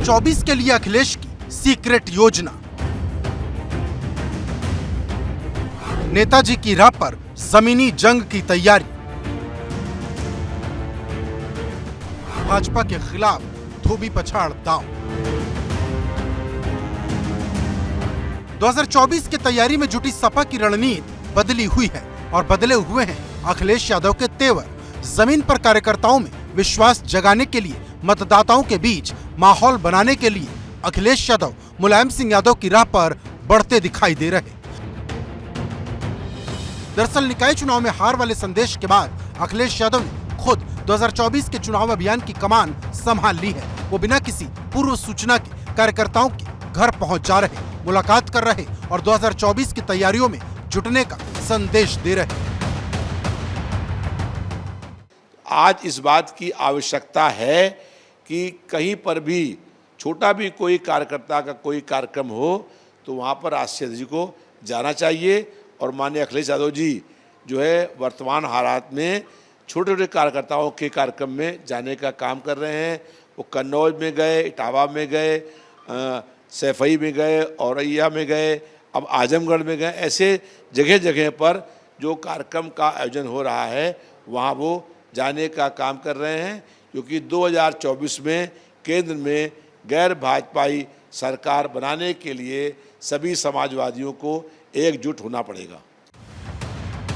2024 के लिए अखिलेश की सीक्रेट योजना। नेताजी की राह पर जमीनी जंग की तैयारी। भाजपा के खिलाफ धोबी पछाड़ दांव। 2024 की तैयारी में जुटी सपा की रणनीति बदली हुई है और बदले हुए हैं अखिलेश यादव के तेवर। जमीन पर कार्यकर्ताओं में विश्वास जगाने के लिए, मतदाताओं के बीच माहौल बनाने के लिए अखिलेश यादव मुलायम सिंह यादव की राह पर बढ़ते दिखाई दे रहे। दरअसल निकाय चुनाव में हार वाले संदेश के बाद अखिलेश यादव ने खुद 2024 के चुनाव अभियान की कमान संभाल ली है। वो बिना किसी पूर्व सूचना के कार्यकर्ताओं के घर पहुंच जा रहे, मुलाकात कर रहे और 2024 की तैयारियों में जुटने का संदेश दे रहे। आज इस बात की आवश्यकता है कि कहीं पर भी छोटा भी कोई कार्यकर्ता का कोई कार्यक्रम हो तो वहाँ पर राष्ट्रीय अध्यक्ष को जाना चाहिए। और माननीय अखिलेश यादव जी जो है वर्तमान हालात में छोटे छोटे कार्यकर्ताओं के कार्यक्रम में जाने का काम कर रहे हैं। वो कन्नौज में गए, इटावा में गए, सैफई में गए, औरैया में गए, अब आजमगढ़ में गए। ऐसे जगह जगह पर जो कार्यक्रम का आयोजन हो रहा है वहाँ वो जाने का काम कर रहे हैं, क्योंकि 2024 में केंद्र में गैर भाजपाई सरकार बनाने के लिए सभी समाजवादियों को एकजुट होना पड़ेगा।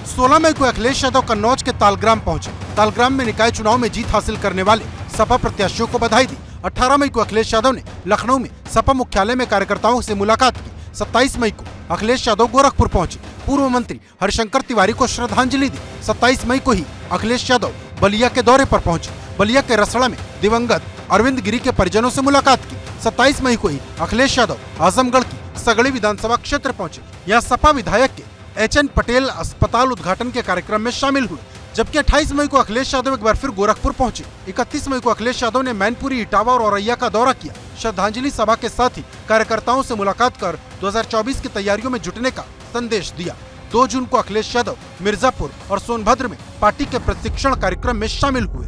16 मई को अखिलेश यादव कन्नौज के तालग्राम पहुंचे। तालग्राम में निकाय चुनाव में जीत हासिल करने वाले सपा प्रत्याशियों को बधाई दी। 18 मई को अखिलेश यादव ने लखनऊ में सपा मुख्यालय में कार्यकर्ताओं से मुलाकात की। 27 मई को अखिलेश यादव गोरखपुर पहुंचे, पूर्व मंत्री हरिशंकर तिवारी को श्रद्धांजलि दी। 27 मई को ही अखिलेश यादव बलिया के दौरे पर पहुंचे। बलिया के रसड़ा में दिवंगत अरविंद गिरी के परिजनों से मुलाकात की। 27 मई को ही अखिलेश यादव आजमगढ़ की सगड़ी विधानसभा क्षेत्र पहुंचे। यहाँ सपा विधायक के HN पटेल अस्पताल उद्घाटन के कार्यक्रम में शामिल हुए। जबकि 28 मई को अखिलेश यादव एक बार फिर गोरखपुर पहुंचे। 31 मई को अखिलेश यादव ने मैनपुरी, इटावा और औरैया का दौरा किया। श्रद्धांजलि सभा के साथ ही कार्यकर्ताओं से मुलाकात कर 2024 की तैयारियों में जुटने का संदेश दिया। 2 जून को अखिलेश यादव मिर्जापुर और सोनभद्र में पार्टी के प्रशिक्षण कार्यक्रम में शामिल हुए।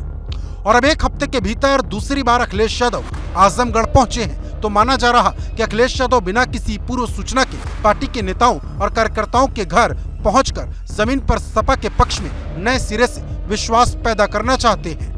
और अब एक हफ्ते के भीतर दूसरी बार अखिलेश यादव आजमगढ़ पहुंचे हैं, तो माना जा रहा कि अखिलेश यादव बिना किसी पूर्व सूचना के पार्टी के नेताओं और कार्यकर्ताओं के घर पहुंचकर जमीन पर सपा के पक्ष में नए सिरे से विश्वास पैदा करना चाहते हैं।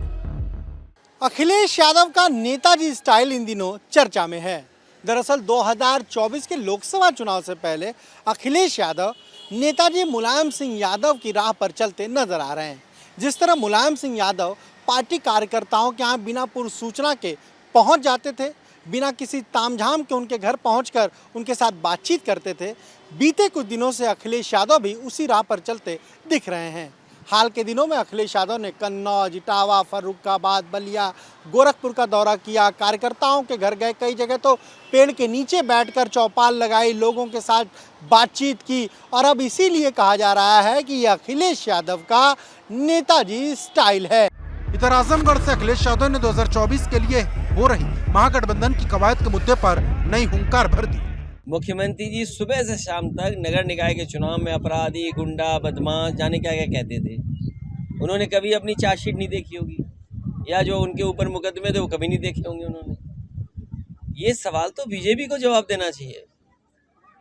अखिलेश यादव का नेताजी स्टाइल इन दिनों चर्चा में है। दरअसल 2024 के लोकसभा चुनाव से पहले अखिलेश यादव नेताजी मुलायम सिंह यादव की राह पर चलते नजर आ रहे हैं। जिस तरह मुलायम सिंह यादव पार्टी कार्यकर्ताओं के यहाँ बिना पूर्व सूचना के पहुंच जाते थे, बिना किसी तामझाम के उनके घर पहुंचकर उनके साथ बातचीत करते थे, बीते कुछ दिनों से अखिलेश यादव भी उसी राह पर चलते दिख रहे हैं। हाल के दिनों में अखिलेश यादव ने कन्नौज, इटावा, फर्रुखाबाद, बलिया, गोरखपुर का दौरा किया, कार्यकर्ताओं के घर गए, कई जगह तो पेड़ के नीचे बैठकर चौपाल लगाई, लोगों के साथ बातचीत की। और अब इसीलिए कहा जा रहा है कि यह अखिलेश यादव का नेताजी स्टाइल है। इधर आजमगढ़ से अखिलेश यादव ने 2024 के लिए हो रही महागठबंधन की कवायद के मुद्दे पर नई हुंकार भर दी। मुख्यमंत्री जी सुबह से शाम तक नगर निकाय के चुनाव में अपराधी, गुंडा, बदमाश जाने क्या क्या कहते थे। उन्होंने कभी अपनी चार्जशीट नहीं देखी होगी, या जो उनके ऊपर मुकदमे थे वो कभी नहीं देखे होंगे उन्होंने। ये सवाल तो बीजेपी को जवाब देना चाहिए।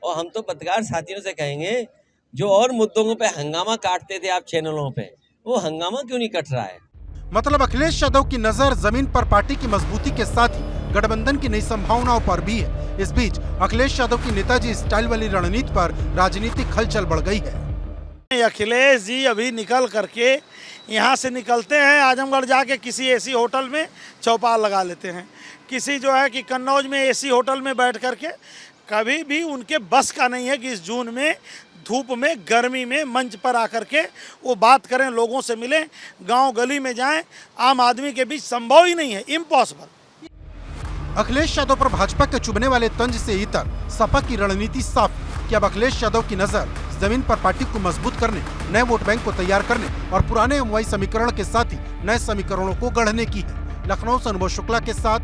और हम तो पत्रकार साथियों से कहेंगे, जो और मुद्दों पे हंगामा काटते थे आप चैनलों पे, वो हंगामा क्यों नहीं कट रहा है? मतलब अखिलेश यादव की नजर जमीन पर पार्टी की मजबूती के साथ ही गठबंधन की नई संभावनाओं पर भी है। इस बीच अखिलेश यादव की नेताजी स्टाइल वाली रणनीति पर राजनीतिक हलचल बढ़ गई है। अखिलेश जी अभी निकल करके यहाँ से निकलते हैं, आजमगढ़ जाके किसी एसी होटल में चौपाल लगा लेते हैं, किसी जो है कि कन्नौज में एसी होटल में बैठ करके। कभी भी उनके बस का नहीं है कि इस जून में धूप में, गर्मी में मंच पर आकर के वो बात करें, लोगों से मिलें, गांव गली में जाएं। आम आदमी के बीच संभव ही नहीं है, इम्पॉसिबल। अखिलेश यादव पर भाजपा के चुभने वाले तंज से इतर सपा की रणनीति साफ कि अब अखिलेश यादव की नजर जमीन पर पार्टी को मजबूत करने, नए वोट बैंक को तैयार करने और पुराने एमवाई समीकरण के साथ ही नए समीकरणों को गढ़ने की है। लखनऊ से अनुभव शुक्ला के साथ।